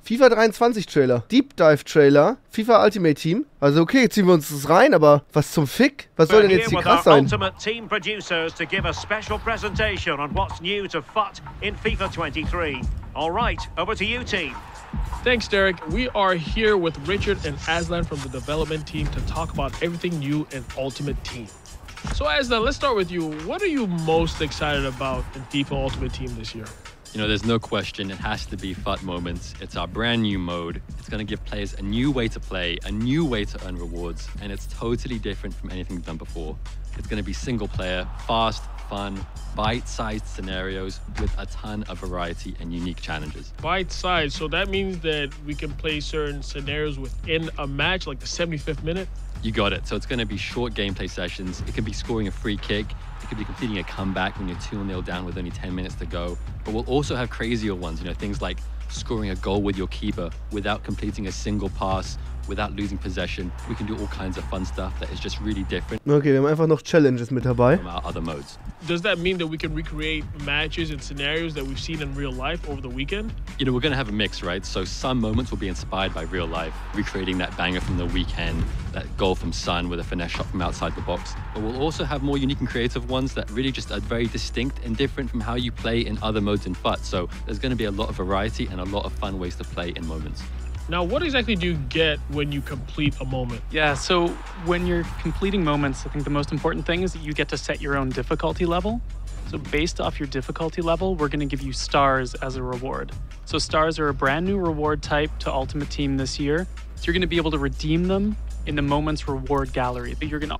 FIFA 23 Trailer, Deep Dive Trailer, FIFA Ultimate Team. Also okay, ziehen wir uns das rein, aber was zum Fick? Was soll denn jetzt hier krass sein? Ultimate Team producers to give a special presentation on what's new to FUT in FIFA 23. All right, over to you, team. Thanks, Derek. We are here with Richard and Aslan from the development team to talk about everything new in Ultimate Team. So Aslan, let's start with you. What are you most excited about in FIFA Ultimate Team this year? You know, there's no question, it has to be FUT Moments. It's our brand new mode. It's going to give players a new way to play, a new way to earn rewards, and it's totally different from anything we've done before. It's going to be single player, fast, fun, bite-sized scenarios with a ton of variety and unique challenges. Bite-sized, so that means that we can play certain scenarios within a match, like the 75th minute? You got it. So it's going to be short gameplay sessions. It could be scoring a free kick. It could be completing a comeback when you're 2-0 down with only 10 minutes to go. But we'll also have crazier ones, you know, things like scoring a goal with your keeper without completing a single pass, without losing possession. We can do all kinds of fun stuff that is just really different. Okay, wir haben einfach noch Challenges mit dabei. From our other modes. Does that mean that we can recreate matches and scenarios that we've seen in real life over the weekend? You know, we're going to have a mix, right? So some moments will be inspired by real life, recreating that banger from the weekend, that goal from Son with a finesse shot from outside the box. But we'll also have more unique and creative ones that really just are very distinct and different from how you play in other modes in FUT. So there's going to be a lot of variety and a lot of fun ways to play in moments. Now, what exactly do you get when you complete a moment? Yeah, so when you're completing moments, I think the most important thing is that you get to set your own difficulty level. So based off your difficulty level, we're going to give you stars as a reward. So stars are a brand new reward type to Ultimate Team this year. So you're going to be able to redeem them in the Moments Reward Gallery. You're gonna...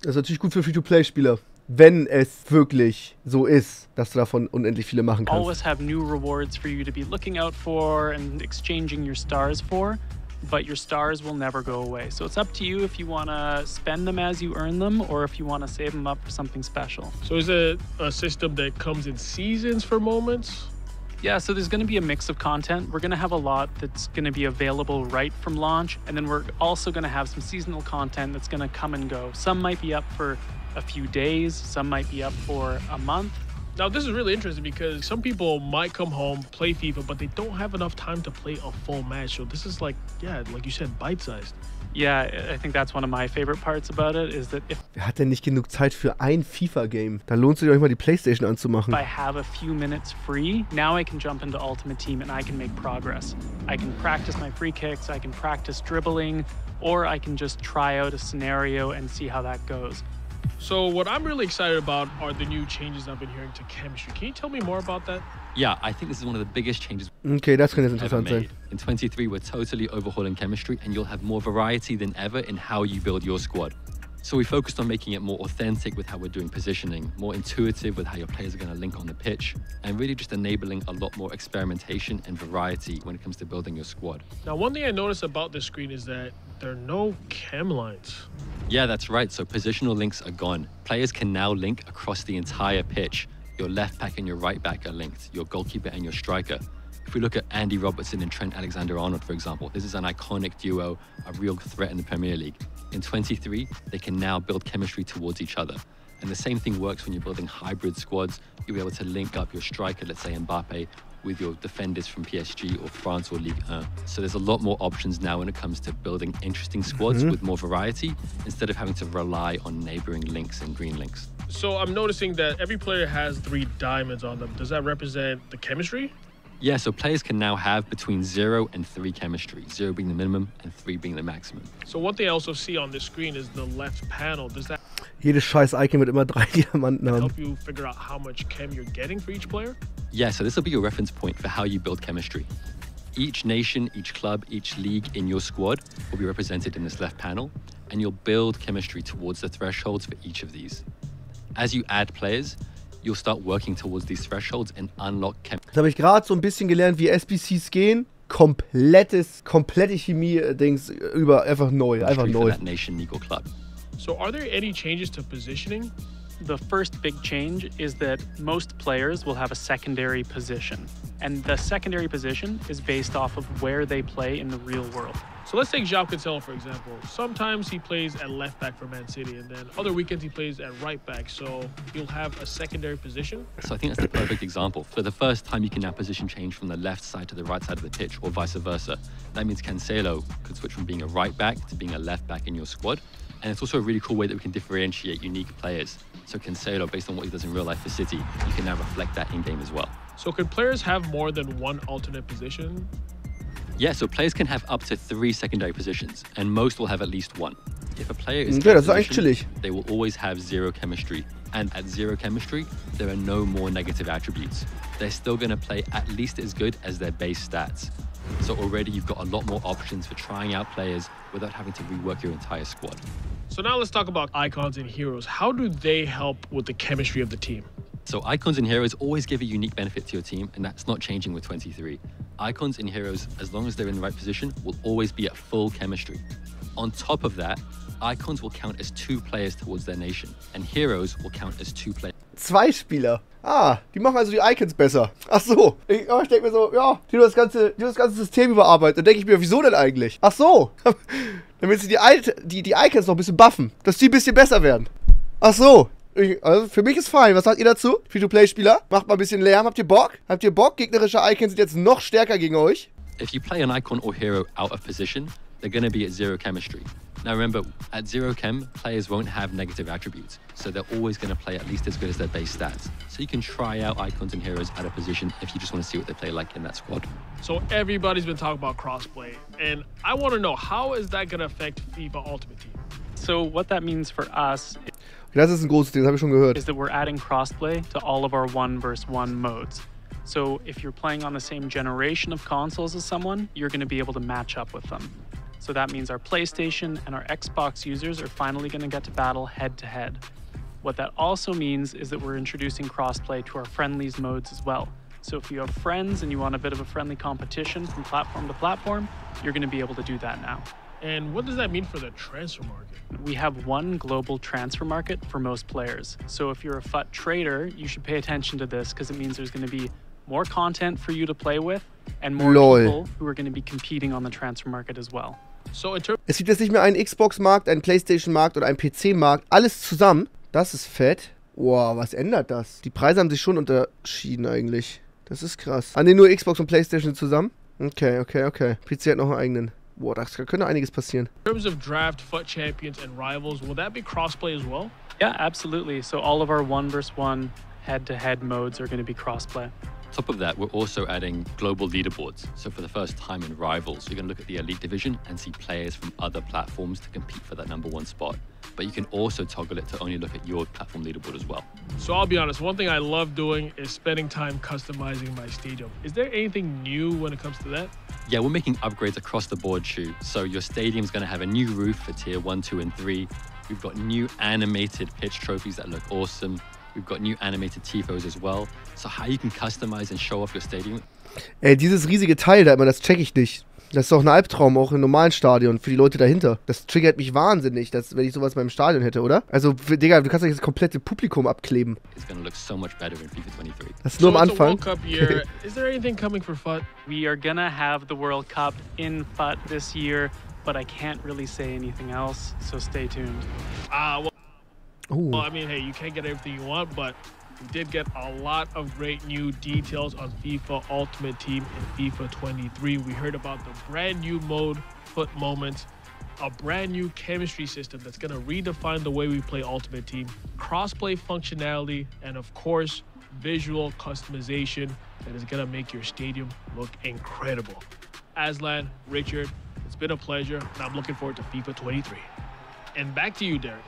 Das ist natürlich gut für Free-to-Play-Spieler, wenn es wirklich so ist, dass du davon unendlich viele machen kannst. Always have new rewards for you to be looking out for and exchanging your stars for, but your stars will never go away. So it's up to you if you want to spend them as you earn them or if you want to save them up for something special. So is it a system that comes in seasons for moments? Yeah, so there's going to be a mix of content. We're going to have a lot that's going to be available right from launch, and then we're also going to have some seasonal content that's going to come and go. Some might be up for a few days, some might be up for a month. Now, this is really interesting because some people might come home, play FIFA, but they don't have enough time to play a full match. So this is like, yeah, like you said, bite-sized. Yeah, I think that's one of my favorite parts about it is that if Wer hat denn nicht genug Zeit für ein FIFA-Game? Da lohnt es sich euch mal die Playstation anzumachen. I have a few minutes free, now I can jump into Ultimate Team and I can make progress. I can practice my free kicks, I can practice dribbling, or I can just try out a scenario and see how that goes. So what I'm really excited about are the new changes I've been hearing to chemistry. Can you tell me more about that? Yeah, I think this is one of the biggest changes Okay, das könnte jetzt ever interessant sein. made. In 23, we're totally overhauling chemistry and you'll have more variety than ever in how you build your squad. So we focused on making it more authentic with how we're doing positioning, more intuitive with how your players are going to link on the pitch, and really just enabling a lot more experimentation and variety when it comes to building your squad. Now, one thing I noticed about this screen is that there are no chem lines. Yeah, that's right. So positional links are gone. Players can now link across the entire pitch. Your left back and your right back are linked, your goalkeeper and your striker. If we look at Andy Robertson and Trent Alexander-Arnold, for example, this is an iconic duo, a real threat in the Premier League. In 23, they can now build chemistry towards each other. And the same thing works when you're building hybrid squads. You'll be able to link up your striker, let's say Mbappe, with your defenders from PSG or France or Ligue 1. So there's a lot more options now when it comes to building interesting squads with more variety, instead of having to rely on neighboring links and green links. So I'm noticing that every player has 3 diamonds on them. Does that represent the chemistry? Yeah, so players can now have between 0 and 3 chemistry, 0 being the minimum and 3 being the maximum. So one thing I also see on this screen is the left panel. Does that Jedes scheiß Icon wird immer 3 Diamanten haben. help you figure out how much chem you're getting for each player? Yeah, so this will be your reference point for how you build chemistry. Each nation, each club, each league in your squad will be represented in this left panel, and you'll build chemistry towards the thresholds for each of these. As you add players, you'll start working towards these thresholds and unlock chemistry. Das habe ich gerade so ein bisschen gelernt, wie SBCs gehen. Komplette Chemie-Dings einfach neu. For that nation, league or club. So are there any changes to positioning? The first big change is that most players will have a secondary position. And the secondary position is based off of where they play in the real world. So let's take João Cancelo, for example. Sometimes he plays at left back for Man City, and then other weekends he plays at right back. So he'll have a secondary position. So I think that's the perfect example. For the first time, you can now position change from the left side to the right side of the pitch, or vice versa. That means Cancelo could switch from being a right back to being a left back in your squad. And it's also a really cool way that we can differentiate unique players. So Cancelo, based on what he does in real life for City, you can now reflect that in-game as well. So can players have more than one alternate position? Yeah, so players can have up to 3 secondary positions, and most will have at least one. If a player is in position, they will always have 0 chemistry. And at 0 chemistry, there are no more negative attributes. They're still going to play at least as good as their base stats. So already you've got a lot more options for trying out players without having to rework your entire squad. So now let's talk about icons and heroes. How do they help with the chemistry of the team? So icons and heroes always give a unique benefit to your team, and that's not changing with 23. Icons and heroes, as long as they're in the right position, will always be at full chemistry. On top of that, icons will count as 2 players towards their nation, and heroes will count as 2 players. 2 Spieler. Ah, die machen also die Icons besser. Ach so. Ich denke mir so, ja, die das ganze System überarbeiten. Dann denke ich mir, wieso denn eigentlich? Ach so. Damit sie die Icons noch ein bisschen buffen. Dass die ein bisschen besser werden. Ach so. Also für mich ist fein. Was sagt ihr dazu? Free-to-Play-Spieler? Macht mal ein bisschen Lärm. Habt ihr Bock? Habt ihr Bock? Gegnerische Icons sind jetzt noch stärker gegen euch. If you play an icon or hero out of position, they're going to be at 0 chemistry. Now remember, at 0 chem, players won't have negative attributes, so they're always going to play at least as good as their base stats. So you can try out icons and heroes out of position if you just want to see what they play like in that squad. So everybody's been talking about crossplay, and I want to know, how is that going to affect FIFA Ultimate Team? So what that means for us Das ist ein großes Ding, das habe ich schon gehört. is that we're adding crossplay to all of our 1 versus 1 modes. So if you're playing on the same generation of consoles as someone, you're going to be able to match up with them. So that means our PlayStation and our Xbox users are finally going to get to battle head-to-head. What that also means is that we're introducing crossplay to our friendlies modes as well. So if you have friends and you want a bit of a friendly competition from platform to platform, you're going to be able to do that now. And what does that mean for the transfer market? We have 1 global transfer market for most players. So if you're a FUT trader, you should pay attention to this because it means there's going to be more content for you to play with and more people who are going to be competing on the transfer market as well. So es gibt jetzt nicht mehr einen Xbox-Markt, einen PlayStation-Markt oder einen PC-Markt. Alles zusammen. Das ist fett. Wow, was ändert das? Die Preise haben sich schon unterschieden eigentlich. Das ist krass. Ah, ne, nur Xbox und PlayStation zusammen? Okay. PC hat noch einen eigenen. Boah, da könnte einiges passieren. In terms of draft, FUT champions, and rivals, will that be crossplay as well? Yeah, absolutely. So all of our 1 versus 1 head-to-head modes are going to be crossplay. On top of that, we're also adding global leaderboards. So for the first time in Rivals, you're going to look at the Elite Division and see players from other platforms to compete for that #1 spot. But you can also toggle it to only look at your platform leaderboard as well. So I'll be honest, one thing I love doing is spending time customizing my stadium. Is there anything new when it comes to that? Yeah, we're making upgrades across the board, Shu. So your stadium's going to have a new roof for tier 1, 2, and 3. We've got new animated pitch trophies that look awesome. We've got new animated Tifos as well. So how you can customize and show off your stadium. Ey, dieses riesige Teil da immer, das check ich nicht. Das ist doch ein Albtraum, auch im normalen Stadion, für die Leute dahinter. Das triggert mich wahnsinnig, wenn ich sowas beim Stadion hätte, oder? Also, Digga, du kannst doch das komplette Publikum abkleben. It's gonna look so much better in FIFA 23. Das ist nur am Anfang. World Cup year. Is there anything coming for FUT? We are gonna have the World Cup in FUT this year, but I can't really say anything else, so stay tuned. Well, I mean, hey, you can't get everything you want, but we did get a lot of great new details on FIFA Ultimate Team in FIFA 23. We heard about the brand new mode, FUT Moments, a brand new chemistry system that's going to redefine the way we play Ultimate Team, crossplay functionality, and of course, visual customization that is going to make your stadium look incredible. Aslan, Richard, it's been a pleasure, and I'm looking forward to FIFA 23. And back to you, Derek.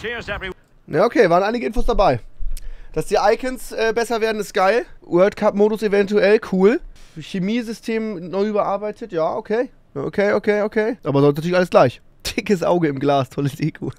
Cheers, everyone. Ja, okay, waren einige Infos dabei. Dass die Icons besser werden, ist geil. World Cup-Modus eventuell, cool. Chemiesystem neu überarbeitet, ja, okay. Okay. Aber sonst natürlich alles gleich. Dickes Auge im Glas, tolle Deko.